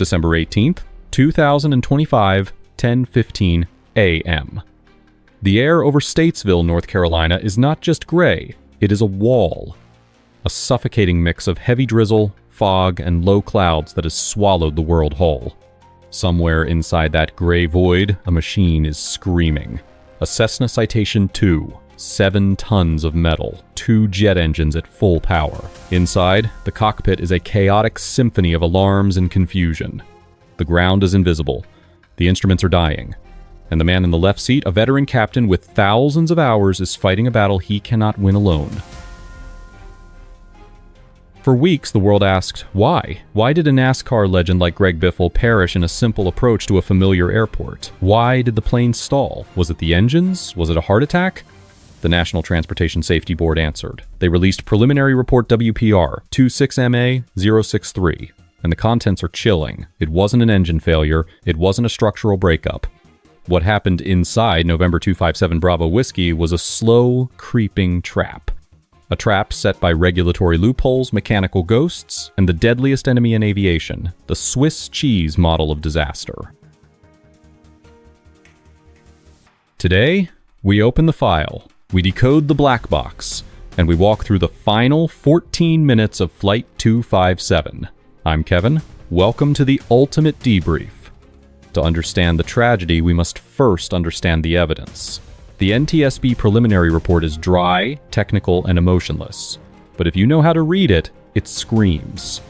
December 18th, 2025, 10:15 a.m. The air over Statesville, North Carolina is not just gray, it is a wall. A suffocating mix of heavy drizzle, fog, and low clouds that has swallowed the world whole. Somewhere inside that gray void, a machine is screaming. A Cessna Citation II, 7 tons of metal, 2 jet engines at full power. Inside, the cockpit is a chaotic symphony of alarms and confusion. The ground is invisible. The instruments are dying. And the man in the left seat, a veteran captain with thousands of hours, is fighting a battle he cannot win alone. For weeks, the world asked, why? Why did a NASCAR legend like Greg Biffle perish in a simple approach to a familiar airport? Why did the plane stall? Was it the engines? Was it a heart attack? The National Transportation Safety Board answered. They released Preliminary Report WPR 26MA063, and the contents are chilling. It wasn't an engine failure. It wasn't a structural breakup. What happened inside November 257 Bravo Whiskey was a slow, creeping trap. A trap set by regulatory loopholes, mechanical ghosts, and the deadliest enemy in aviation, the Swiss cheese model of disaster. Today, we open the file, we decode the black box, and we walk through the final 14 minutes of Flight 257. I'm Kevin. Welcome to the ultimate debrief. To understand the tragedy, we must first understand the evidence. The NTSB preliminary report is dry, technical, and emotionless. But if you know how to read it, it screams.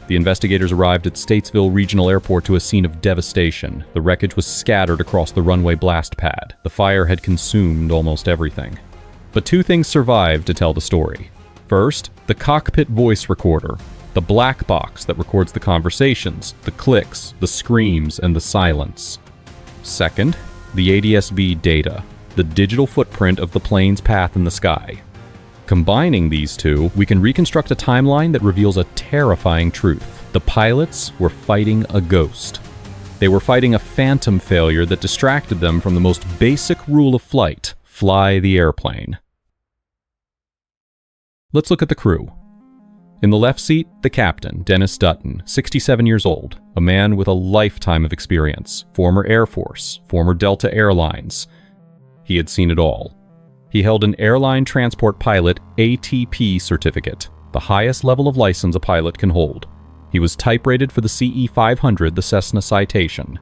The investigators arrived at Statesville Regional Airport to a scene of devastation. The wreckage was scattered across the runway blast pad. The fire had consumed almost everything. But 2 things survived to tell the story. First, the Cockpit Voice Recorder, the black box that records the conversations, the clicks, the screams, and the silence. Second, the ADSB data, the digital footprint of the plane's path in the sky. Combining these 2, we can reconstruct a timeline that reveals a terrifying truth. The pilots were fighting a ghost. They were fighting a phantom failure that distracted them from the most basic rule of flight: fly the airplane. Let's look at the crew. In the left seat, the captain, Dennis Dutton, 67 years old, a man with a lifetime of experience, former Air Force, former Delta Airlines. He had seen it all. He held an Airline Transport Pilot ATP certificate, the highest level of license a pilot can hold. He was type-rated for the CE 500, the Cessna Citation.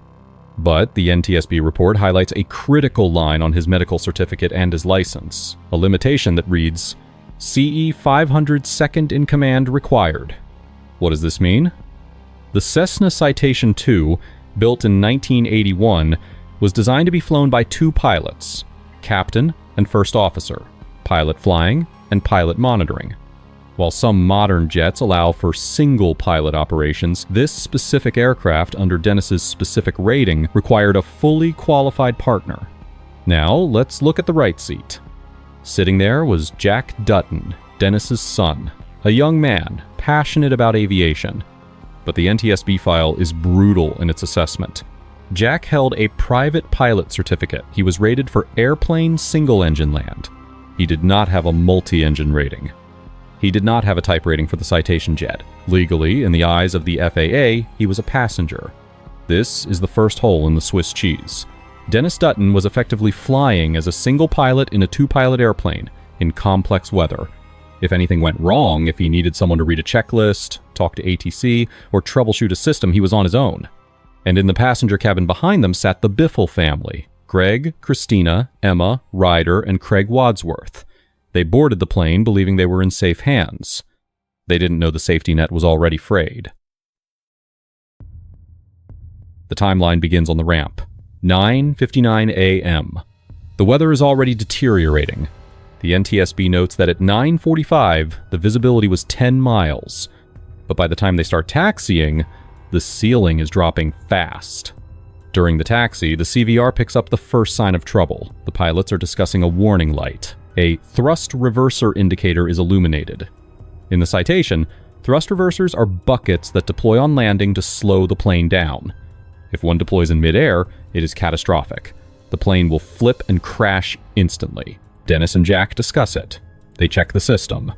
But the NTSB report highlights a critical line on his medical certificate and his license, a limitation that reads, CE 500 second in command required. What does this mean? The Cessna Citation II, built in 1981, was designed to be flown by 2 pilots, captain and first officer, pilot flying and pilot monitoring. While some modern jets allow for single pilot operations, this specific aircraft, under Dennis's specific rating, required a fully qualified partner. Now, let's look at the right seat. Sitting there was Jack Dutton, Dennis's son, a young man, passionate about aviation. But the NTSB file is brutal in its assessment. Jack held a private pilot certificate. He was rated for airplane single-engine land. He did not have a multi-engine rating. He did not have a type rating for the Citation jet. Legally, in the eyes of the FAA, he was a passenger. This is the first hole in the Swiss cheese. Dennis Dutton was effectively flying as a single pilot in a 2-pilot airplane in complex weather. If anything went wrong, if he needed someone to read a checklist, talk to ATC, or troubleshoot a system, he was on his own. And in the passenger cabin behind them sat the Biffle family: Greg, Christina, Emma, Ryder, and Craig Wadsworth. They boarded the plane believing they were in safe hands. They didn't know the safety net was already frayed. The timeline begins on the ramp. 9:59 a.m. The weather is already deteriorating. The NTSB notes that at 9:45, the visibility was 10 miles. But by the time they start taxiing, the ceiling is dropping fast. During the taxi, the CVR picks up the first sign of trouble. The pilots are discussing a warning light. A thrust reverser indicator is illuminated. In the Citation, thrust reversers are buckets that deploy on landing to slow the plane down. If one deploys in midair, it is catastrophic. The plane will flip and crash instantly. Dennis and Jack discuss it. They check the system.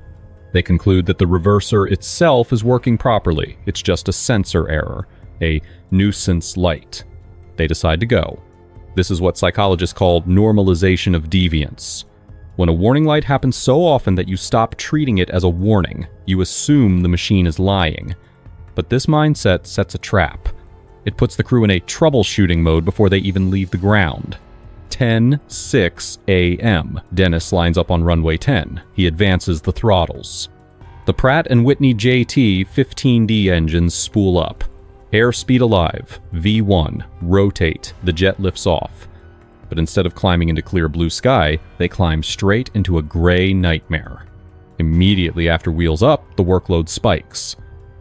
They conclude that the reverser itself is working properly. It's just a sensor error. a nuisance light. They decide to go. This is what psychologists call normalization of deviance. When a warning light happens so often that you stop treating it as a warning, you assume the machine is lying. But this mindset sets a trap. It puts the crew in a troubleshooting mode before they even leave the ground. 10:06 a.m. Dennis lines up on runway 10. He advances the throttles. The Pratt & Whitney JT-15D engines spool up. Airspeed alive, V1, rotate, the jet lifts off. But instead of climbing into clear blue sky, they climb straight into a gray nightmare. Immediately after wheels up, the workload spikes.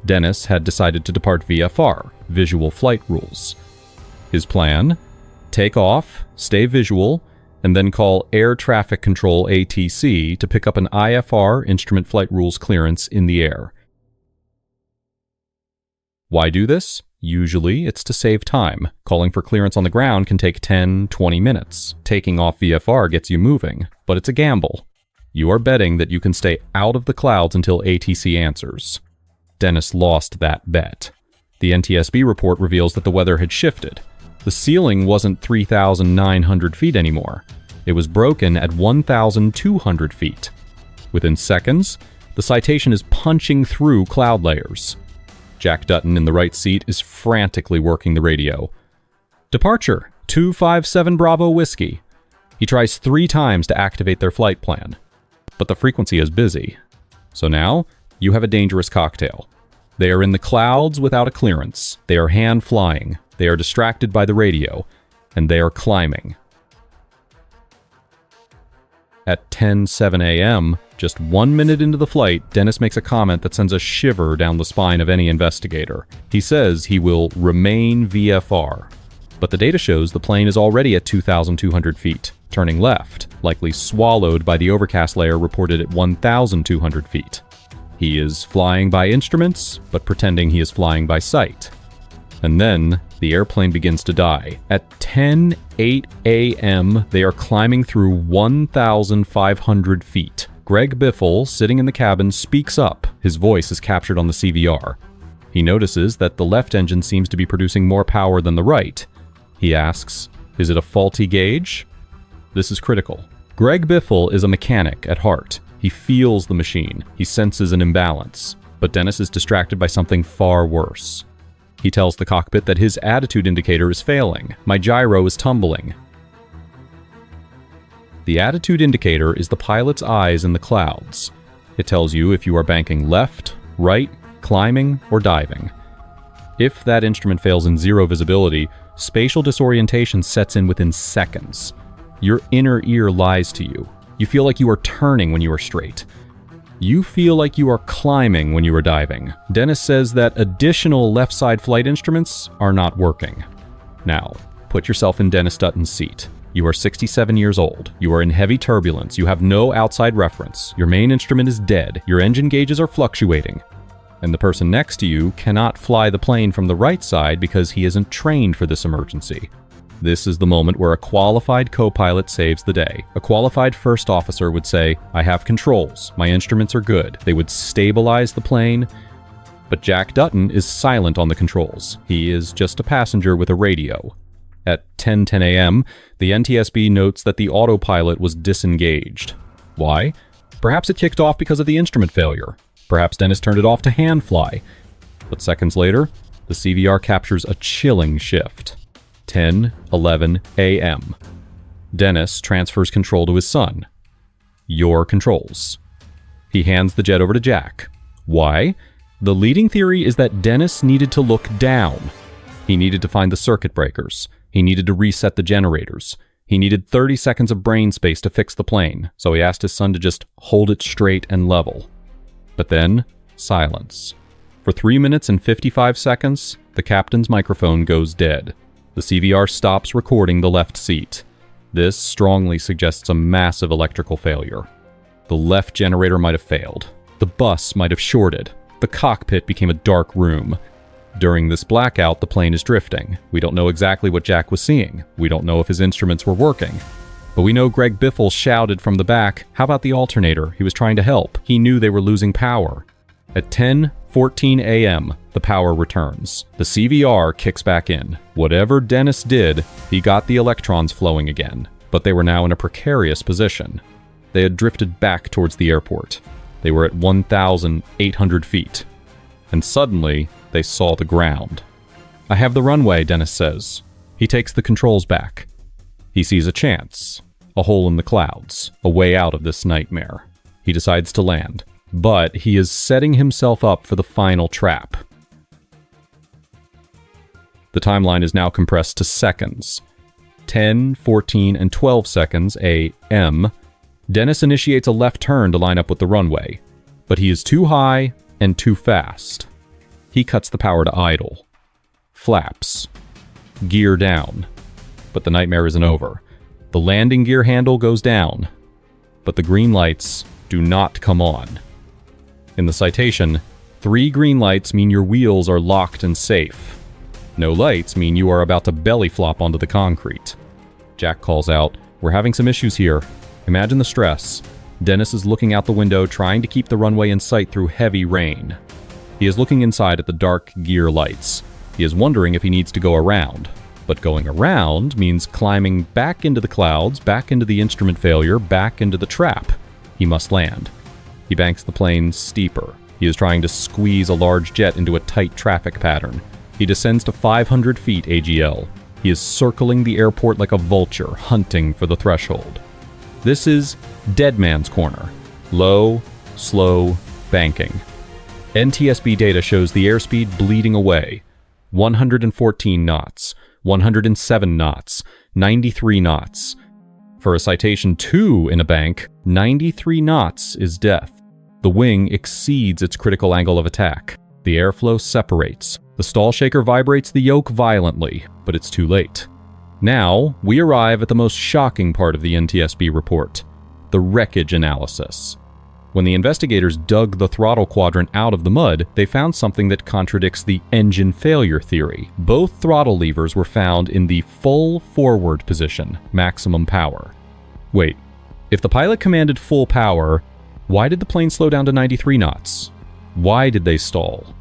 Dennis had decided to depart VFR, visual flight rules. His plan? Take off, stay visual, and then call Air Traffic Control ATC to pick up an IFR, Instrument Flight Rules clearance, in the air. Why do this? Usually, it's to save time. Calling for clearance on the ground can take 10-20 minutes. Taking off VFR gets you moving, but it's a gamble. You are betting that you can stay out of the clouds until ATC answers. Dennis lost that bet. The NTSB report reveals that the weather had shifted. The ceiling wasn't 3,900 feet anymore. It was broken at 1,200 feet. Within seconds, the Citation is punching through cloud layers. Jack Dutton in the right seat is frantically working the radio. Departure, 257 Bravo Whiskey. He tries 3 times to activate their flight plan. But the frequency is busy. So now, you have a dangerous cocktail. They are in the clouds without a clearance. They are hand flying. They are distracted by the radio. And they are climbing. At 10:07 a.m., just 1 minute into the flight, Dennis makes a comment that sends a shiver down the spine of any investigator. He says he will remain VFR. But the data shows the plane is already at 2,200 feet, turning left, likely swallowed by the overcast layer reported at 1,200 feet. He is flying by instruments, but pretending he is flying by sight. And then, the airplane begins to die. At 10:08 a.m., they are climbing through 1,500 feet. Greg Biffle, sitting in the cabin, speaks up. His voice is captured on the CVR. He notices that the left engine seems to be producing more power than the right. He asks, is it a faulty gauge? This is critical. Greg Biffle is a mechanic at heart. He feels the machine. He senses an imbalance. But Dennis is distracted by something far worse. He tells the cockpit that his attitude indicator is failing. My gyro is tumbling. The attitude indicator is the pilot's eyes in the clouds. It tells you if you are banking left, right, climbing, or diving. If that instrument fails in zero visibility, spatial disorientation sets in within seconds. Your inner ear lies to you. You feel like you are turning when you are straight. You feel like you are climbing when you are diving. Dennis says that additional left side flight instruments are not working. Now, put yourself in Dennis Dutton's seat. You are 67 years old. You are in heavy turbulence. You have no outside reference. Your main instrument is dead. Your engine gauges are fluctuating. And the person next to you cannot fly the plane from the right side because he isn't trained for this emergency. This is the moment where a qualified co-pilot saves the day. A qualified first officer would say, I have controls, my instruments are good. They would stabilize the plane. But Jack Dutton is silent on the controls. He is just a passenger with a radio. At 10:10 a.m., the NTSB notes that the autopilot was disengaged. Why? Perhaps it kicked off because of the instrument failure. Perhaps Dennis turned it off to hand fly. But seconds later, the CVR captures a chilling shift. 10:11 a.m. Dennis transfers control to his son. Your controls. He hands the jet over to Jack. Why? The leading theory is that Dennis needed to look down. He needed to find the circuit breakers. He needed to reset the generators. He needed 30 seconds of brain space to fix the plane, so he asked his son to just hold it straight and level. But then, silence. For 3 minutes and 55 seconds, the captain's microphone goes dead. The CVR stops recording the left seat. This strongly suggests a massive electrical failure. The left generator might have failed. The bus might have shorted. The cockpit became a dark room. During this blackout, the plane is drifting. We don't know exactly what Jack was seeing. We don't know if his instruments were working. But we know Greg Biffle shouted from the back, how about the alternator? He was trying to help. He knew they were losing power. At 10:14 a.m., the power returns. The CVR kicks back in. Whatever Dennis did, he got the electrons flowing again, but they were now in a precarious position. They had drifted back towards the airport. They were at 1,800 feet. And suddenly, they saw the ground. "I have the runway," Dennis says. He takes the controls back. He sees a chance, a hole in the clouds, a way out of this nightmare. He decides to land, but he is setting himself up for the final trap. The timeline is now compressed to seconds. 10, 14, and 12 seconds a.m. Dennis initiates a left turn to line up with the runway, but he is too high and too fast. He cuts the power to idle. Flaps. Gear down. But the nightmare isn't over. The landing gear handle goes down, but the green lights do not come on. In the citation, 3 green lights mean your wheels are locked and safe. No lights mean you are about to belly flop onto the concrete. Jack calls out, "We're having some issues here." Imagine the stress. Dennis is looking out the window, trying to keep the runway in sight through heavy rain. He is looking inside at the dark gear lights. He is wondering if he needs to go around. But going around means climbing back into the clouds, back into the instrument failure, back into the trap. He must land. He banks the plane steeper. He is trying to squeeze a large jet into a tight traffic pattern. He descends to 500 feet AGL. He is circling the airport like a vulture, hunting for the threshold. This is Dead Man's Corner. Low, slow, banking. NTSB data shows the airspeed bleeding away. 114 knots, 107 knots, 93 knots. For a Citation II in a bank, 93 knots is death. The wing exceeds its critical angle of attack. The airflow separates. The stall shaker vibrates the yoke violently, but it's too late. Now, we arrive at the most shocking part of the NTSB report, the wreckage analysis. When the investigators dug the throttle quadrant out of the mud, they found something that contradicts the engine failure theory. Both throttle levers were found in the full forward position, maximum power. Wait, if the pilot commanded full power, why did the plane slow down to 93 knots? Why did they stall?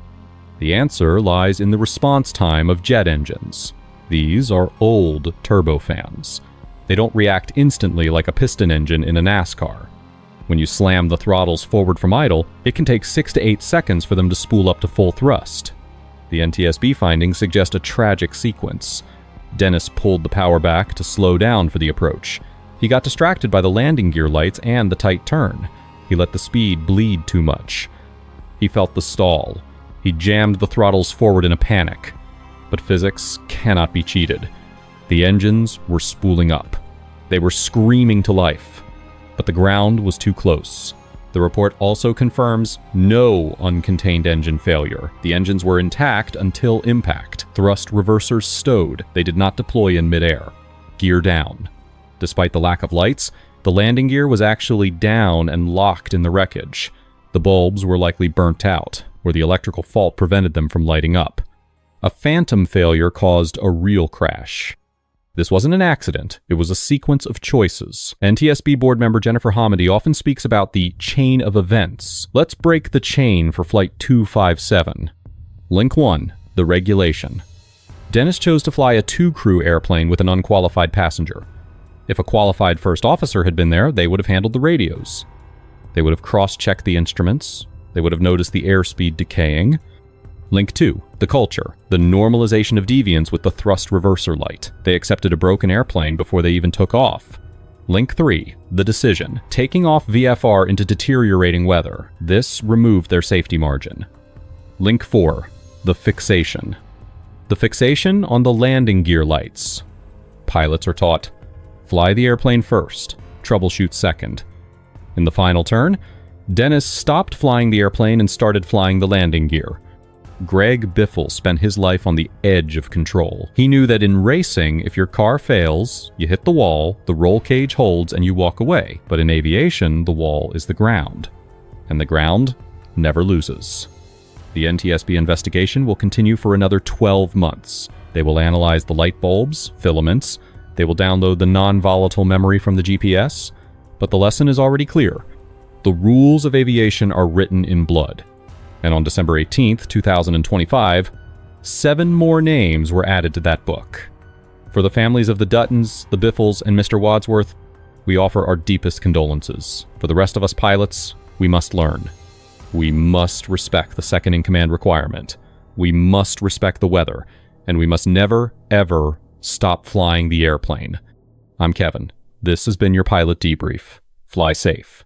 The answer lies in the response time of jet engines. These are old turbofans. They don't react instantly like a piston engine in a NASCAR. When you slam the throttles forward from idle, it can take 6 to 8 seconds for them to spool up to full thrust. The NTSB findings suggest a tragic sequence. Dennis pulled the power back to slow down for the approach. He got distracted by the landing gear lights and the tight turn. He let the speed bleed too much. He felt the stall. He jammed the throttles forward in a panic. But physics cannot be cheated. The engines were spooling up. They were screaming to life. But the ground was too close. The report also confirms no uncontained engine failure. The engines were intact until impact. Thrust reversers stowed. They did not deploy in midair. Gear down. Despite the lack of lights, the landing gear was actually down and locked in the wreckage. The bulbs were likely burnt out, where the electrical fault prevented them from lighting up. A phantom failure caused a real crash. This wasn't an accident, it was a sequence of choices. NTSB board member Jennifer Hamady often speaks about the chain of events. Let's break the chain for Flight 257. Link 1, the regulation. Dennis chose to fly a 2-crew airplane with an unqualified passenger. If a qualified first officer had been there, they would have handled the radios. They would have cross-checked the instruments. They would have noticed the airspeed decaying. Link 2, the culture, the normalization of deviance with the thrust reverser light. They accepted a broken airplane before they even took off. Link 3, the decision, taking off VFR into deteriorating weather. This removed their safety margin. Link 4, the fixation. The fixation on the landing gear lights. Pilots are taught, fly the airplane first, troubleshoot second. In the final turn, Dennis stopped flying the airplane and started flying the landing gear. Greg Biffle spent his life on the edge of control. He knew that in racing, if your car fails, you hit the wall, the roll cage holds, and you walk away. But in aviation, the wall is the ground. And the ground never loses. The NTSB investigation will continue for another 12 months. They will analyze the light bulbs, filaments. They will download the non-volatile memory from the GPS. But the lesson is already clear. The rules of aviation are written in blood. And on December 18th, 2025, 7 more names were added to that book. For the families of the Duttons, the Biffles, and Mr. Wadsworth, we offer our deepest condolences. For the rest of us pilots, we must learn. We must respect the second-in-command requirement. We must respect the weather. And we must never, ever stop flying the airplane. I'm Kevin. This has been your Pilot Debrief. Fly safe.